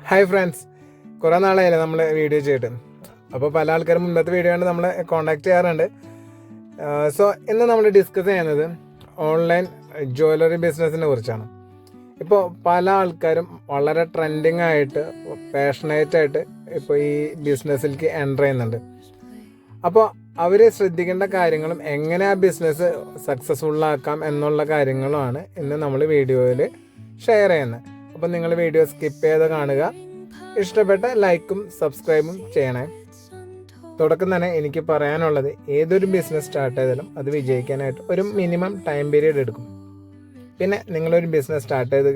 Hi friends, കുറേ നാളായില്ലേ നമ്മൾ video ചെയ്തിട്ട്. അപ്പോൾ പല ആൾക്കാരും മുമ്പത്തെ വീഡിയോ കണ്ട് നമ്മളെ കോൺടാക്ട് ചെയ്യാറുണ്ട്. സോ ഇന്ന് നമ്മൾ ഡിസ്കസ് ചെയ്യുന്നത് ഓൺലൈൻ ജ്വല്ലറി ബിസിനസ്സിനെ കുറിച്ചാണ്. ഇപ്പോൾ പല ആൾക്കാരും വളരെ ട്രെൻഡിങ് ആയിട്ട് പാഷനേറ്റ് ആയിട്ട് ഇപ്പോൾ ഈ ബിസിനസ്സിലേക്ക് എൻ്റർ ചെയ്യുന്നുണ്ട്. അപ്പോൾ അവർ ശ്രദ്ധിക്കേണ്ട കാര്യങ്ങളും എങ്ങനെ ആ ബിസിനസ് സക്സസ്ഫുള്ളാക്കാം എന്നുള്ള കാര്യങ്ങളുമാണ് ഇന്ന് നമ്മൾ വീഡിയോയിൽ ഷെയർ ചെയ്യുന്നത്. അപ്പോൾ നിങ്ങൾ വീഡിയോ സ്കിപ്പ് ചെയ്ത് കാണുക. ഇഷ്ടപ്പെട്ട ലൈക്കും സബ്സ്ക്രൈബും ചെയ്യണേ. തുടക്കം തന്നെ എനിക്ക് പറയാനുള്ളത്, ഏതൊരു ബിസിനസ് സ്റ്റാർട്ട് ചെയ്താലും അത് വിജയിക്കാനായിട്ട് ഒരു മിനിമം ടൈം പീരീഡ് എടുക്കും. പിന്നെ നിങ്ങളൊരു ബിസിനസ് സ്റ്റാർട്ട് ചെയ്ത്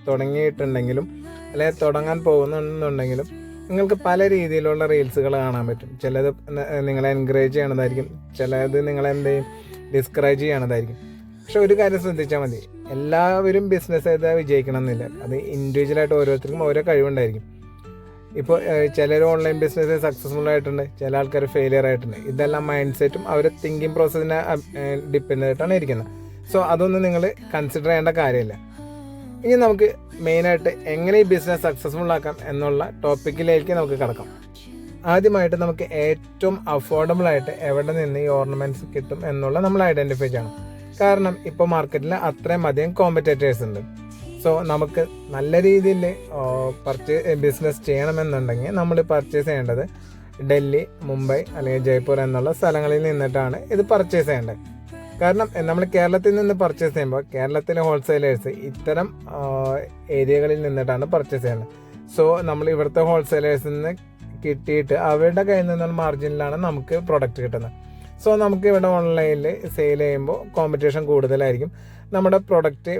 തുടങ്ങിയിട്ടുണ്ടെങ്കിലും അല്ലെങ്കിൽ തുടങ്ങാൻ പോകുന്നുണ്ടെങ്കിലും നിങ്ങൾക്ക് പല രീതിയിലുള്ള റീൽസുകൾ കാണാൻ പറ്റും. ചിലത് നിങ്ങളെ എൻകറേജ് ചെയ്യണതായിരിക്കും, ചിലത് നിങ്ങളെന്തെയും ഡിസ്കറേജ് ചെയ്യണതായിരിക്കും. പക്ഷെ ഒരു കാര്യം ശ്രദ്ധിച്ചാൽ മതി, എല്ലാവരും ബിസിനസ് ചെയ്താൽ വിജയിക്കണം എന്നില്ല. അത് ഇൻഡിവിജ്വലായിട്ട് ഓരോരുത്തർക്കും ഓരോ കഴിവുണ്ടായിരിക്കും. ഇപ്പോൾ ചിലർ ഓൺലൈൻ ബിസിനസ് സക്സസ്ഫുൾ ആയിട്ടുണ്ട്, ചില ആൾക്കാർ ഫെയിലിയർ ആയിട്ടുണ്ട്. ഇതെല്ലാം മൈൻഡ് സെറ്റും അവരുടെ തിങ്കിങ് പ്രോസസ്സിനെ ഡിപ്പെൻഡ് ആയിട്ടാണ് ഇരിക്കുന്നത്. സോ അതൊന്നും നിങ്ങൾ കൺസിഡർ ചെയ്യേണ്ട കാര്യമില്ല. ഇനി നമുക്ക് മെയിനായിട്ട് എങ്ങനെ ഈ ബിസിനസ് സക്സസ്ഫുൾ ആക്കാം എന്നുള്ള ടോപ്പിക്കിലേക്ക് നമുക്ക് കിടക്കാം. ആദ്യമായിട്ട് നമുക്ക് ഏറ്റവും അഫോർഡബിൾ ആയിട്ട് എവിടെ നിന്ന് ഈ ഓർണമെൻറ്റ്സ് കിട്ടും എന്നുള്ള നമ്മൾ ഐഡൻറ്റിഫൈ ചെയ്യണം. കാരണം ഇപ്പോൾ മാർക്കറ്റിൽ അത്രയും അധികം കോമ്പറ്റേറ്റേഴ്സ് ഉണ്ട്. സോ നമുക്ക് നല്ല രീതിയിൽ ബിസിനസ് ചെയ്യണമെന്നുണ്ടെങ്കിൽ നമ്മൾ പർച്ചേസ് ചെയ്യേണ്ടത് ഡൽഹി, മുംബൈ അല്ലെങ്കിൽ ജയ്പൂർ എന്നുള്ള സ്ഥലങ്ങളിൽ നിന്നിട്ടാണ് ഇത് പർച്ചേസ് ചെയ്യേണ്ടത്. കാരണം നമ്മൾ കേരളത്തിൽ നിന്ന് പർച്ചേസ് ചെയ്യുമ്പോൾ കേരളത്തിലെ ഹോൾസെയിലേഴ്സ് ഇത്തരം ഏരിയകളിൽ നിന്നിട്ടാണ് പർച്ചേസ് ചെയ്യുന്നത്. സോ നമ്മൾ ഇവിടുത്തെ ഹോൾസെയിലേഴ്സിൽ നിന്ന് കിട്ടിയിട്ട് അവരുടെ കയ്യിൽ നിന്നുള്ള മാർജിനിലാണ് നമുക്ക് പ്രൊഡക്റ്റ് കിട്ടുന്നത്. സോ നമുക്ക് ഇവിടെ ഓൺലൈനിൽ സെയിൽ ചെയ്യുമ്പോൾ കോമ്പറ്റീഷൻ കൂടുതലായിരിക്കും. നമ്മുടെ പ്രൊഡക്റ്റ്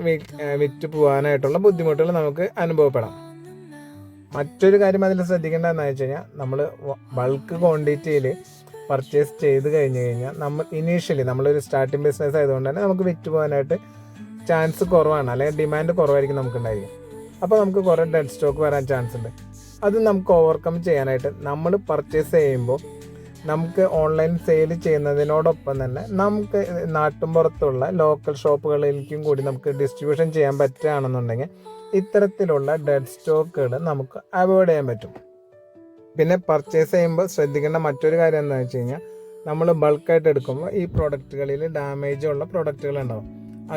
വിറ്റ് പോകാനായിട്ടുള്ള ബുദ്ധിമുട്ടുകൾ നമുക്ക് അനുഭവപ്പെടാം. മറ്റൊരു കാര്യം അതിൽ ശ്രദ്ധിക്കേണ്ടതെന്ന് വെച്ച് കഴിഞ്ഞാൽ, നമ്മൾ ബൾക്ക് ക്വാണ്ടിറ്റിയിൽ പർച്ചേസ് ചെയ്ത് കഴിഞ്ഞ് കഴിഞ്ഞാൽ ഇനീഷ്യലി നമ്മളൊരു സ്റ്റാർട്ടിങ് ബിസിനസ് ആയതുകൊണ്ട് തന്നെ നമുക്ക് വിറ്റ് പോകാനായിട്ട് ചാൻസ് കുറവാണ്, അല്ലെങ്കിൽ ഡിമാൻഡ് കുറവായിരിക്കും നമുക്കുണ്ടായിരിക്കും. അപ്പോൾ നമുക്ക് കുറേ ഡെഡ് സ്റ്റോക്ക് വരാൻ ചാൻസ് ഉണ്ട്. അത് നമുക്ക് ഓവർകം ചെയ്യാനായിട്ട് നമ്മൾ പർച്ചേസ് ചെയ്യുമ്പോൾ നമുക്ക് ഓൺലൈൻ സെയിൽ ചെയ്യുന്നതിനോടൊപ്പം തന്നെ നമുക്ക് നാട്ടിൻപുറത്തുള്ള ലോക്കൽ ഷോപ്പുകളിലേക്കും കൂടി നമുക്ക് ഡിസ്ട്രിബ്യൂഷൻ ചെയ്യാൻ പറ്റുകയാണെന്നുണ്ടെങ്കിൽ ഇത്തരത്തിലുള്ള ഡെഡ് സ്റ്റോക്കുകൾ നമുക്ക് അവോയ്ഡ് ചെയ്യാൻ പറ്റും. പിന്നെ പർച്ചേസ് ചെയ്യുമ്പോൾ ശ്രദ്ധിക്കേണ്ട മറ്റൊരു കാര്യം എന്താണെന്ന് വെച്ച് കഴിഞ്ഞാൽ, നമ്മൾ ബൾക്കായിട്ട് എടുക്കുമ്പോൾ ഈ പ്രൊഡക്റ്റുകളിൽ ഡാമേജ് ഉള്ള പ്രൊഡക്റ്റുകൾ ഉണ്ടാവും.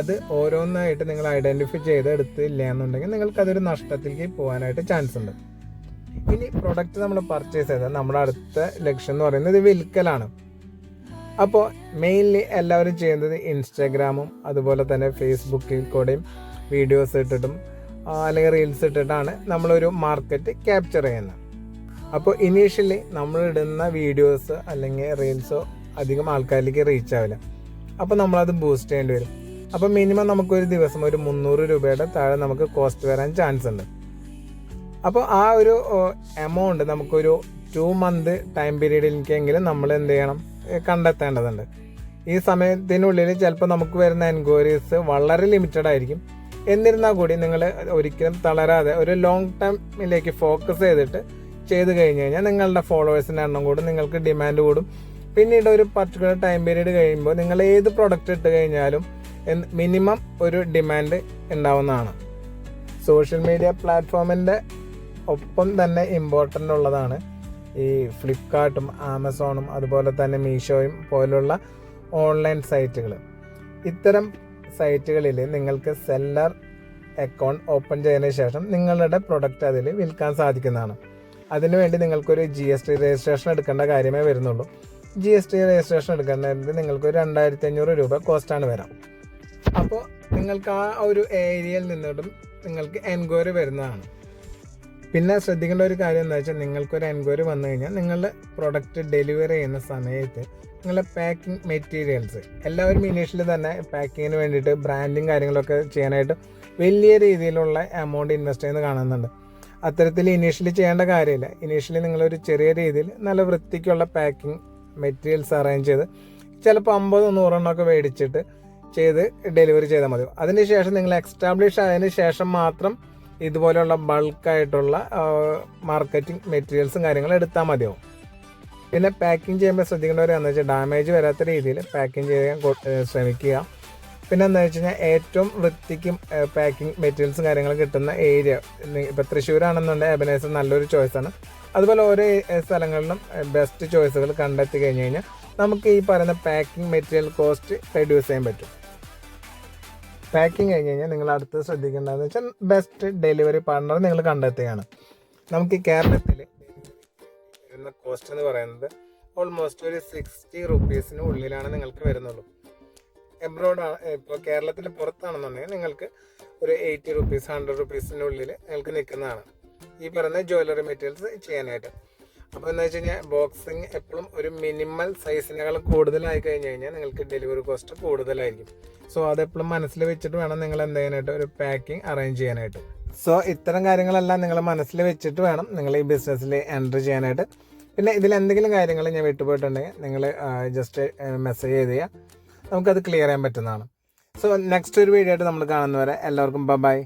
അത് ഓരോന്നായിട്ട് നിങ്ങൾ ഐഡൻറ്റിഫൈ ചെയ്ത് എടുത്തില്ല എന്നുണ്ടെങ്കിൽ നിങ്ങൾക്കതൊരു നഷ്ടത്തിലേക്ക് പോകാനായിട്ട് ചാൻസ് ഉണ്ട്. ഇനി പ്രൊഡക്റ്റ് നമ്മൾ പർച്ചേസ് ചെയ്താൽ നമ്മുടെ അടുത്ത ലക്ഷ്യം എന്ന് പറയുന്നത് വിൽക്കലാണ്. അപ്പോൾ മെയിൻലി എല്ലാവരും ചെയ്യുന്നത് ഇൻസ്റ്റാഗ്രാമും അതുപോലെ തന്നെ ഫേസ്ബുക്കിൽ കൂടെയും വീഡിയോസ് ഇട്ടിട്ടും അല്ലെങ്കിൽ റീൽസ് ഇട്ടിട്ടാണ് നമ്മളൊരു മാർക്കറ്റ് ക്യാപ്ചർ ചെയ്യുന്നത്. അപ്പോൾ ഇനീഷ്യലി നമ്മളിടുന്ന വീഡിയോസ് അല്ലെങ്കിൽ റീൽസോ അധികം ആൾക്കാരിലേക്ക് റീച്ച് ആവില്ല. അപ്പോൾ നമ്മളത് ബൂസ്റ്റ് ചെയ്യേണ്ടി വരും. അപ്പോൾ മിനിമം നമുക്കൊരു ദിവസം ഒരു 300 രൂപയുടെ താഴെ നമുക്ക് കോസ്റ്റ് വരാൻ ചാൻസ് ഉണ്ട്. അപ്പോൾ ആ ഒരു എമൗണ്ട് നമുക്കൊരു 2 month ടൈം പീരീഡിലേക്കെങ്കിലും നമ്മൾ എന്ത് ചെയ്യണം, കണ്ടെത്തേണ്ടതുണ്ട്. ഈ സമയത്തിനുള്ളിൽ ചിലപ്പോൾ നമുക്ക് വരുന്ന എൻക്വയറീസ് വളരെ ലിമിറ്റഡ് ആയിരിക്കും. എന്നിരുന്നാൽ കൂടി നിങ്ങൾ ഒരിക്കലും തളരാതെ ഒരു ലോങ് ടൈമിലേക്ക് ഫോക്കസ് ചെയ്ത് കഴിഞ്ഞ് കഴിഞ്ഞാൽ നിങ്ങളുടെ ഫോളോവേഴ്സിൻ്റെ എണ്ണം കൂടും, നിങ്ങൾക്ക് ഡിമാൻഡ് കൂടും. പിന്നീട് ഒരു പർട്ടിക്കുലർ ടൈം പീരീഡ് കഴിയുമ്പോൾ നിങ്ങൾ ഏത് പ്രൊഡക്റ്റ് ഇട്ട് കഴിഞ്ഞാലും മിനിമം ഒരു ഡിമാൻഡ് ഉണ്ടാവുന്നതാണ്. സോഷ്യൽ മീഡിയ പ്ലാറ്റ്ഫോമിൻ്റെ ഒപ്പം തന്നെ ഇമ്പോർട്ടൻ്റ് ഉള്ളതാണ് ഈ ഫ്ലിപ്കാർട്ടും ആമസോണും അതുപോലെ തന്നെ മീഷോയും പോലുള്ള ഓൺലൈൻ സൈറ്റുകൾ. ഇത്തരം സൈറ്റുകളിൽ നിങ്ങൾക്ക് സെല്ലർ അക്കൗണ്ട് ഓപ്പൺ ചെയ്തതിന് ശേഷം നിങ്ങളുടെ പ്രൊഡക്റ്റ് അതിൽ വിൽക്കാൻ സാധിക്കുന്നതാണ്. അതിനുവേണ്ടി നിങ്ങൾക്കൊരു GST രജിസ്ട്രേഷൻ എടുക്കേണ്ട കാര്യമേ വരുന്നുള്ളൂ. GST രജിസ്ട്രേഷൻ എടുക്കേണ്ടത് നിങ്ങൾക്കൊരു 2500 രൂപ കോസ്റ്റാണ് വരാം. അപ്പോൾ നിങ്ങൾക്ക് ആ ഒരു ഏരിയയിൽ നിന്നിട്ടും നിങ്ങൾക്ക് എൻക്വയറി വരുന്നതാണ്. പിന്നെ ശ്രദ്ധിക്കേണ്ട ഒരു കാര്യം എന്താ വെച്ചാൽ, നിങ്ങൾക്കൊരു എൻക്വയറി വന്നു കഴിഞ്ഞാൽ നിങ്ങളുടെ പ്രൊഡക്റ്റ് ഡെലിവറി ചെയ്യുന്ന സമയത്ത് നിങ്ങളുടെ പാക്കിംഗ് മെറ്റീരിയൽസ് എല്ലാവരും ഇനീഷ്യലി തന്നെ പാക്കിങ്ങിന് വേണ്ടിയിട്ട് ബ്രാൻഡിങ് കാര്യങ്ങളൊക്കെ ചെയ്യാനായിട്ട് വലിയ രീതിയിലുള്ള എമൗണ്ട് ഇൻവെസ്റ്റ് ചെയ്യുന്നത് കാണുന്നുണ്ട്. അത്തരത്തിൽ ഇനീഷ്യലി ചെയ്യേണ്ട കാര്യമില്ല. ഇനീഷ്യലി നിങ്ങളൊരു ചെറിയ രീതിയിൽ നല്ല വൃത്തിക്കുള്ള പാക്കിംഗ് മെറ്റീരിയൽസ് അറേഞ്ച് ചെയ്ത് ചിലപ്പോൾ 50-100 മേടിച്ചിട്ട് ചെയ്ത് ഡെലിവറി ചെയ്താൽ മതി. അതിനുശേഷം നിങ്ങൾ എക്സ്റ്റാബ്ലിഷ് ആയതിനു ശേഷം മാത്രം ഇതുപോലെയുള്ള ബൾക്കായിട്ടുള്ള മാർക്കറ്റിംഗ് മെറ്റീരിയൽസും കാര്യങ്ങളും എടുത്താൽ മതിയാവും. പിന്നെ പാക്കിംഗ് ചെയ്യുമ്പോൾ ശ്രദ്ധിക്കേണ്ട ഒരു എന്താ വെച്ചാൽ, ഡാമേജ് വരാത്ത രീതിയിൽ പാക്കിംഗ് ചെയ്യാൻ ശ്രമിക്കുക. പിന്നെ എന്താ വെച്ച് കഴിഞ്ഞാൽ ഏറ്റവും വൃത്തിക്കും പാക്കിംഗ് മെറ്റീരിയൽസും കാര്യങ്ങളും കിട്ടുന്ന ഏരിയ ഇപ്പോൾ തൃശ്ശൂരാണെന്നുണ്ടെങ്കിൽ എബനേസർ നല്ലൊരു ചോയ്സാണ്. അതുപോലെ ഓരോ സ്ഥലങ്ങളിലും ബെസ്റ്റ് ചോയ്സുകൾ കണ്ടെത്തി കഴിഞ്ഞ് കഴിഞ്ഞാൽ നമുക്ക് ഈ പറയുന്ന പാക്കിംഗ് മെറ്റീരിയൽ കോസ്റ്റ് റെഡ്യൂസ് ചെയ്യാൻ പറ്റും. പാക്കിംഗ് കഴിഞ്ഞ് കഴിഞ്ഞാൽ നിങ്ങൾ അടുത്ത് ശ്രദ്ധിക്കേണ്ടതെന്ന് വെച്ചാൽ ബെസ്റ്റ് ഡെലിവറി പാർട്ണർ നിങ്ങൾ കണ്ടെത്തുകയാണ്. നമുക്ക് ഈ കേരളത്തിൽ വരുന്ന കോസ്റ്റ് എന്ന് പറയുന്നത് ഓൾമോസ്റ്റ് ഒരു 60 റുപ്പീസിന് ഉള്ളിലാണ് നിങ്ങൾക്ക് വരുന്നുള്ളൂ. എബ്രോഡാണ്, ഇപ്പോൾ കേരളത്തിൽ പുറത്താണെന്നുണ്ടെങ്കിൽ നിങ്ങൾക്ക് ഒരു 80 റുപ്പീസ് 100 റുപ്പീസിനുള്ളിൽ നിങ്ങൾക്ക് നിൽക്കുന്നതാണ് ഈ പറയുന്ന ജ്വല്ലറി മെറ്റീരിയൽസ് ചെയ്യാനായിട്ട്. അപ്പോൾ എന്താ വെച്ച് കഴിഞ്ഞാൽ ബോക്സിങ് എപ്പോഴും ഒരു മിനിമൽ സൈസിനേക്കാൾ കൂടുതലായി കഴിഞ്ഞ് കഴിഞ്ഞാൽ നിങ്ങൾക്ക് ഡെലിവറി കോസ്റ്റ് കൂടുതലായിരിക്കും. സോ അതെപ്പോഴും മനസ്സിൽ വെച്ചിട്ട് വേണം നിങ്ങൾ എന്ത് ചെയ്യാനായിട്ട് ഒരു പാക്കിംഗ് അറേഞ്ച് ചെയ്യാനായിട്ട്. സോ ഇത്തരം കാര്യങ്ങളെല്ലാം നിങ്ങൾ മനസ്സിൽ വെച്ചിട്ട് വേണം നിങ്ങൾ ഈ ബിസിനസ്സിൽ എൻ്റർ ചെയ്യാനായിട്ട്. പിന്നെ ഇതിൽ എന്തെങ്കിലും കാര്യങ്ങൾ ഞാൻ വിട്ടുപോയിട്ടുണ്ടെങ്കിൽ നിങ്ങൾ ജസ്റ്റ് മെസ്സേജ് ചെയ്ത് ചെയ്യുക, നമുക്കത് ക്ലിയർ ചെയ്യാൻ പറ്റുന്നതാണ്. സോ നെക്സ്റ്റ് ഒരു വീഡിയോ ആയിട്ട് നമ്മൾ കാണുന്നവരെ എല്ലാവർക്കും ബൈ.